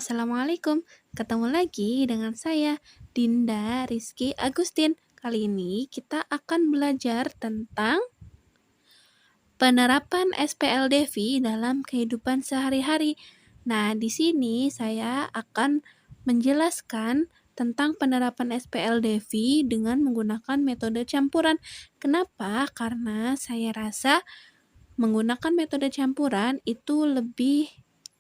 Assalamualaikum. Ketemu lagi dengan saya, Dinda Rizky Agustin. Kali ini kita akan belajar tentang penerapan SPLDV dalam kehidupan sehari-hari. Nah, di sini saya akan menjelaskan tentang penerapan SPLDV dengan menggunakan metode campuran. Kenapa? Karena saya rasa menggunakan metode campuran itu lebih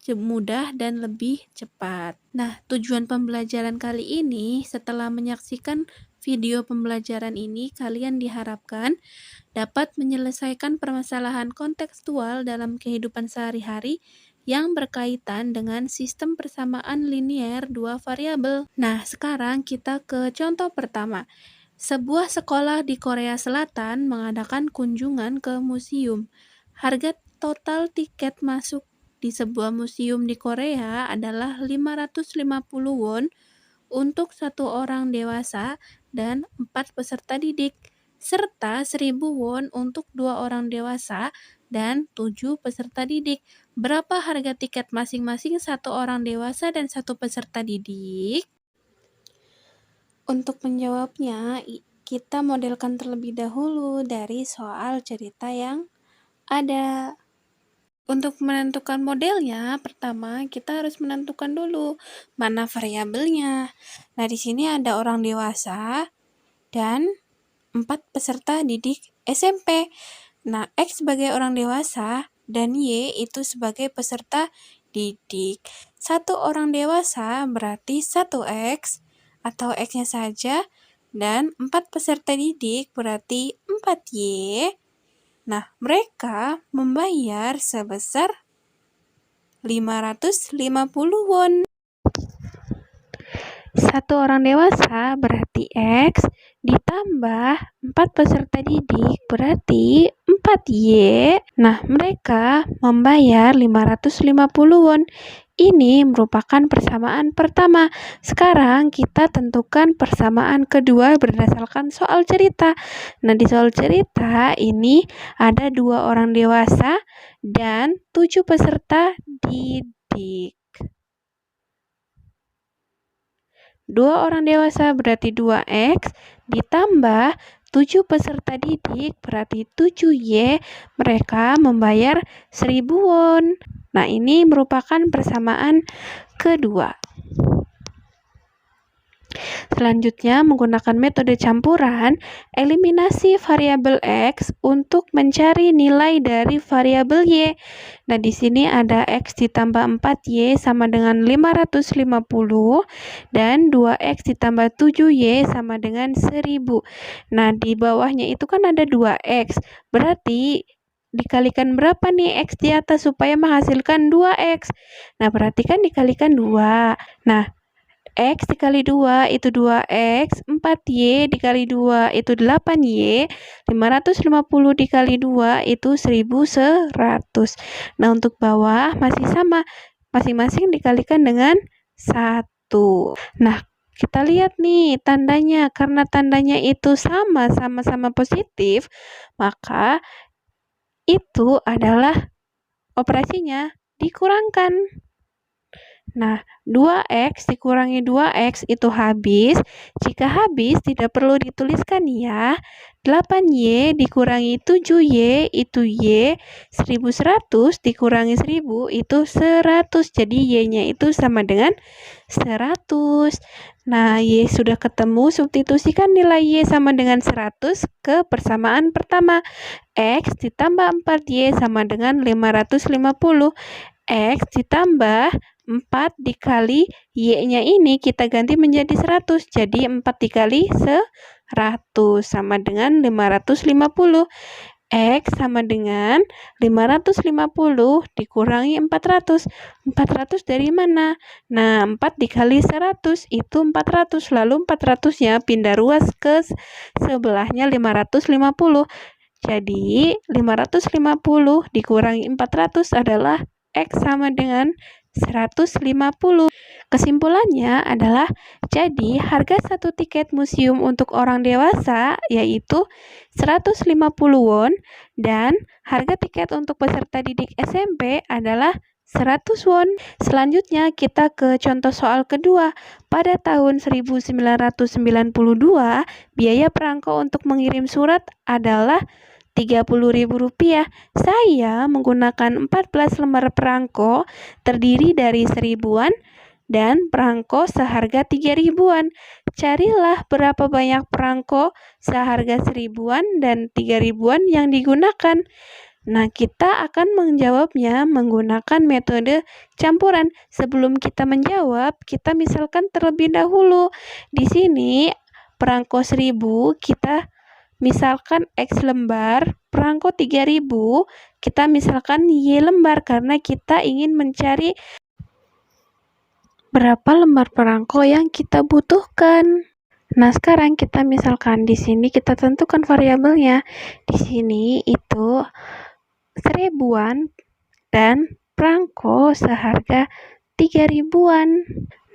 mudah dan lebih cepat. Nah, tujuan pembelajaran kali ini, setelah menyaksikan video pembelajaran ini, kalian diharapkan dapat menyelesaikan permasalahan kontekstual dalam kehidupan sehari-hari yang berkaitan dengan sistem persamaan linier dua variabel. Nah, sekarang kita ke contoh pertama. Sebuah sekolah di Korea Selatan mengadakan kunjungan ke museum. Harga total tiket masuk di sebuah museum di Korea adalah 550 won untuk satu orang dewasa dan 4 peserta didik, serta 1000 won untuk 2 orang dewasa dan 7 peserta didik. Berapa harga tiket masing-masing satu orang dewasa dan satu peserta didik? Untuk menjawabnya, kita modelkan terlebih dahulu dari soal cerita yang ada. Untuk menentukan modelnya, pertama kita harus menentukan dulu mana variabelnya. Nah, di sini ada orang dewasa dan 4 peserta didik SMP. Nah, X sebagai orang dewasa dan Y itu sebagai peserta didik. Satu orang dewasa berarti 1X atau X-nya saja, dan 4 peserta didik berarti 4Y. Nah, mereka membayar sebesar 550 won. Satu orang dewasa berarti X ditambah 4 peserta didik berarti 4Y. Nah, mereka membayar 550 won. Ini merupakan persamaan pertama. Sekarang kita tentukan persamaan kedua berdasarkan soal cerita. Nah, di soal cerita ini ada 2 orang dewasa dan 7 peserta didik. 2 orang dewasa berarti 2X ditambah 7 peserta didik berarti 7Y. Mereka membayar 1000 won. Nah, ini merupakan persamaan kedua. Selanjutnya, menggunakan metode campuran, eliminasi variabel X untuk mencari nilai dari variabel Y. Nah, di sini ada X ditambah 4Y sama dengan 550 dan 2X ditambah 7Y sama dengan 1000. Nah, di bawahnya itu kan ada 2X. Berarti dikalikan berapa nih X di atas supaya menghasilkan 2X? Nah, berarti kan dikalikan 2. Nah, X dikali 2 itu 2X, 4Y dikali 2 itu 8Y, 550 dikali 2 itu 1100. Nah, untuk bawah masih sama, masing-masing dikalikan dengan 1. Nah, kita lihat nih tandanya, karena tandanya itu sama-sama positif, maka itu adalah operasinya dikurangkan. Nah, 2X dikurangi 2X itu habis. Jika habis, tidak perlu dituliskan ya. 8Y dikurangi 7Y itu Y. 1100 dikurangi 1000 itu 100. Jadi Y-nya itu sama dengan 100. Nah, Y sudah ketemu, substitusikan nilai Y sama dengan 100 ke persamaan pertama. X ditambah 4Y sama dengan 550. X ditambah 4 dikali Y-nya ini kita ganti menjadi 100. Jadi 4 dikali 100 sama dengan 550. X sama dengan 550 dikurangi 400. 400 dari mana? Nah, 4 dikali 100 itu 400. Lalu 400-nya pindah ruas ke sebelahnya 550. Jadi 550 dikurangi 400 adalah X sama dengan 150. Kesimpulannya adalah, jadi harga satu tiket museum untuk orang dewasa yaitu 150 won dan harga tiket untuk peserta didik SMP adalah 100 won. Selanjutnya kita ke contoh soal kedua. Pada tahun 1992, biaya perangko untuk mengirim surat adalah Rp30.000. Saya menggunakan 14 lembar perangko terdiri dari 1000-an dan perangko seharga 3.000-an. Carilah berapa banyak perangko seharga 1000-an dan 3.000-an yang digunakan. Nah, kita akan menjawabnya menggunakan metode campuran. Sebelum kita menjawab, kita misalkan terlebih dahulu. Di sini perangko 1000 kita misalkan X lembar, perangko 3000 kita misalkan Y lembar karena kita ingin mencari berapa lembar perangko yang kita butuhkan. Nah, sekarang kita misalkan di sini kita tentukan variabelnya. Di sini itu 1000-an dan perangko seharga 3.000-an.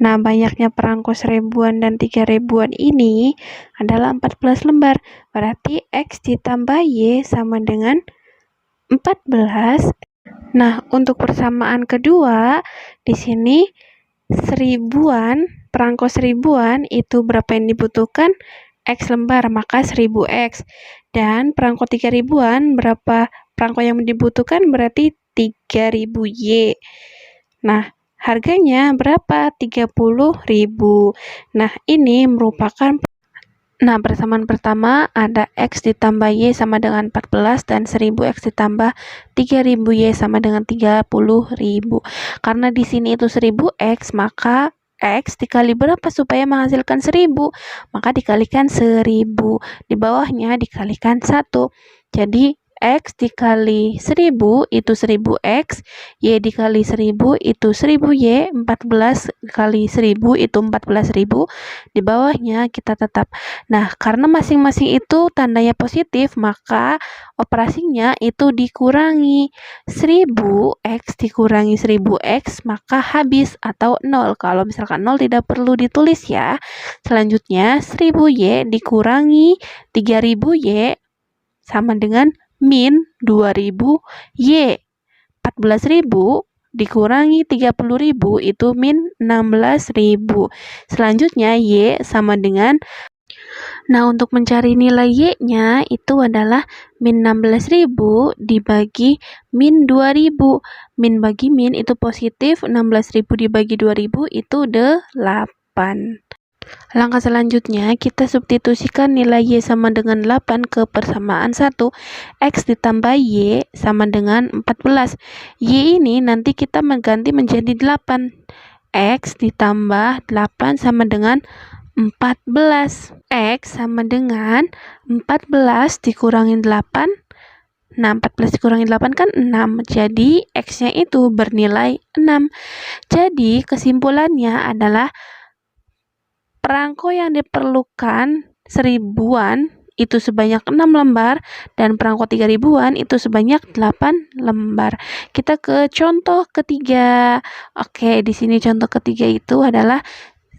Nah, banyaknya perangko 1000-an dan 3.000-an ini adalah 14 lembar. Berarti X ditambah Y sama dengan 14. Nah, untuk persamaan kedua, di sini 1000-an, perangko 1000-an itu berapa yang dibutuhkan? X lembar, maka 1000X. Dan perangko 3000-an, berapa perangko yang dibutuhkan? Berarti 3000Y. Nah, harganya berapa? 30.000. Nah, ini merupakan persamaan pertama ada X ditambah Y sama dengan 14 dan 1000X ditambah 3000Y sama dengan 30.000. Karena di sini itu 1000X, maka X dikali berapa supaya menghasilkan 1000? Maka dikalikan 1000. Di bawahnya dikalikan 1. Jadi X dikali 1000 itu 1000X, Y dikali 1000 itu 1000Y, 14 kali 1000 itu 14.000. Di bawahnya kita tetap. Nah, karena masing-masing itu tandanya positif, maka operasinya itu dikurangi. 1000X dikurangi 1000X, maka habis atau 0. Kalau misalkan 0 tidak perlu ditulis ya. Selanjutnya 1000Y dikurangi 3000Y sama dengan min 2000Y. 14.000 dikurangi 30.000 itu min 16.000. Selanjutnya Y sama dengan, nah untuk mencari nilai Y-nya itu adalah min 16.000 dibagi min 2.000. Min bagi min itu positif, 16.000 dibagi 2.000 itu 8. Langkah selanjutnya, kita substitusikan nilai Y sama dengan 8 ke persamaan 1. X ditambah Y sama dengan 14. Y ini nanti kita mengganti menjadi 8. X ditambah 8 sama dengan 14. X sama dengan 14 dikurangin 8. Nah, 14 dikurangi 8 kan 6. Jadi, X-nya itu bernilai 6. Jadi, kesimpulannya adalah perangko yang diperlukan 1000-an itu sebanyak 6 lembar dan perangko 3000-an itu sebanyak 8 lembar. Kita ke contoh ketiga. Oke, di sini contoh ketiga itu adalah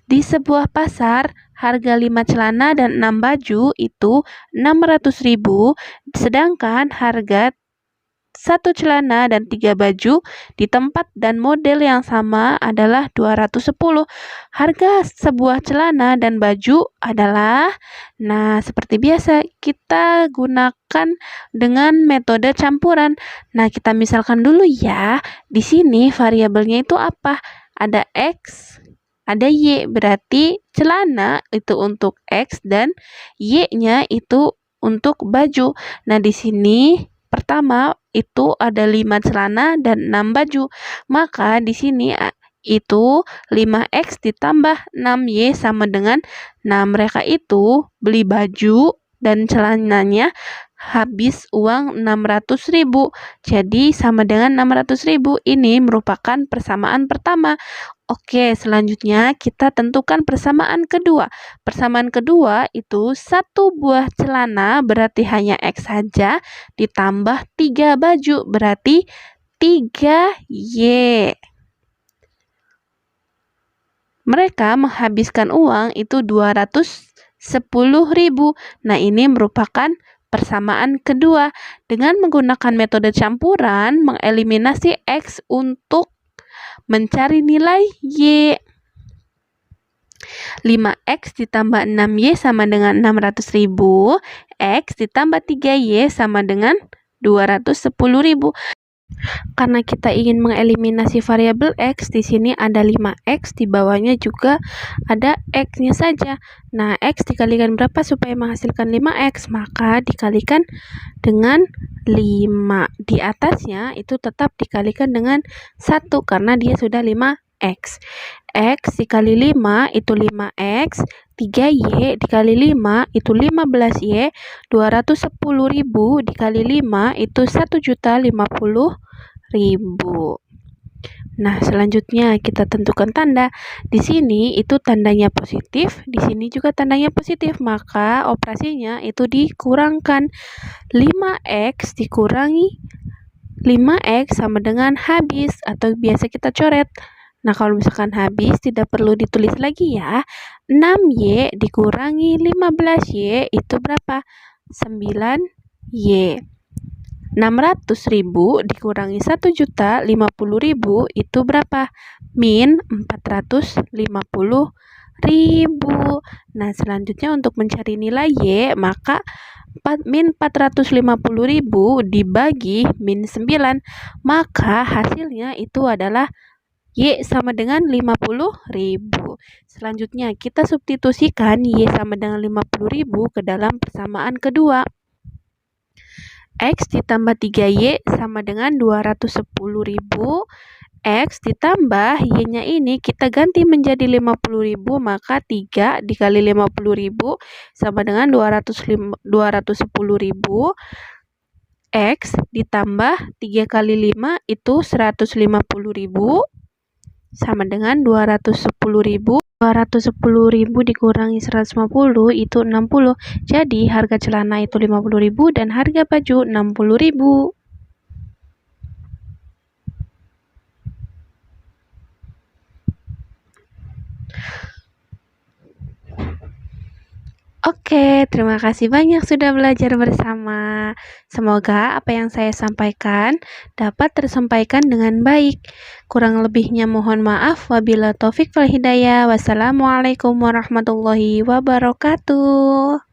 di sebuah pasar harga 5 celana dan 6 baju itu 600.000, sedangkan harga 1 celana dan 3 baju di tempat dan model yang sama adalah 210. Harga sebuah celana dan baju adalah, nah seperti biasa kita gunakan dengan metode campuran. Nah, kita misalkan dulu ya. Di sini variabelnya itu apa? Ada X, ada Y, berarti celana itu untuk X dan Y-nya itu untuk baju. Nah, di sini pertama itu ada 5 celana dan 6 baju. Maka di sini itu 5X ditambah 6Y sama dengan, nah mereka itu beli baju dan celananya habis uang 600.000. Jadi sama dengan 600.000. Ini merupakan persamaan pertama. Oke, selanjutnya kita tentukan persamaan kedua. Persamaan kedua itu 1 buah celana berarti hanya X saja ditambah 3 baju berarti 3Y. Mereka menghabiskan uang itu 210.000. Nah, ini merupakan persamaan kedua. Dengan menggunakan metode campuran, mengeliminasi X untuk mencari nilai Y. 5X ditambah 6Y sama dengan 600.000. X ditambah 3Y sama dengan 210.000. Karena kita ingin mengeliminasi variabel X, di sini ada 5X, di bawahnya juga ada X-nya saja. Nah, X dikalikan berapa supaya menghasilkan 5X? Maka dikalikan dengan 5. Di atasnya itu tetap dikalikan dengan 1 karena dia sudah 5X. X dikali 5 itu 5X, 3Y dikali 5 itu 15Y, 210.000 dikali 5 itu 1.050.000. Nah, selanjutnya kita tentukan tanda. Di sini itu tandanya positif, di sini juga tandanya positif, maka operasinya itu dikurangkan. 5X dikurangi 5X sama dengan habis atau biasa kita coret. Nah, kalau misalkan habis tidak perlu ditulis lagi ya. 6Y dikurangi 15Y itu berapa? 9Y. 600.000 dikurangi 1.050.000 itu berapa? Min 450.000. Nah, selanjutnya untuk mencari nilai Y, maka min 450.000 dibagi min 9, maka hasilnya itu adalah Y sama dengan 50.000. Selanjutnya kita substitusikan Y sama dengan 50.000 ke dalam persamaan kedua. X ditambah 3Y sama dengan 210.000. X ditambah Y-nya ini kita ganti menjadi 50.000, maka 3 dikali 50.000 sama dengan 210.000. X ditambah 3 kali 5 itu 150.000 sama dengan 210.000. 210.000 dikurangi 150 itu 60. Jadi harga celana itu 50.000 dan harga baju 60.000. Oke, terima kasih banyak sudah belajar bersama. Semoga apa yang saya sampaikan dapat tersampaikan dengan baik. Kurang lebihnya mohon maaf. Wabillahi taufik wal hidayah. Wassalamualaikum warahmatullahi wabarakatuh.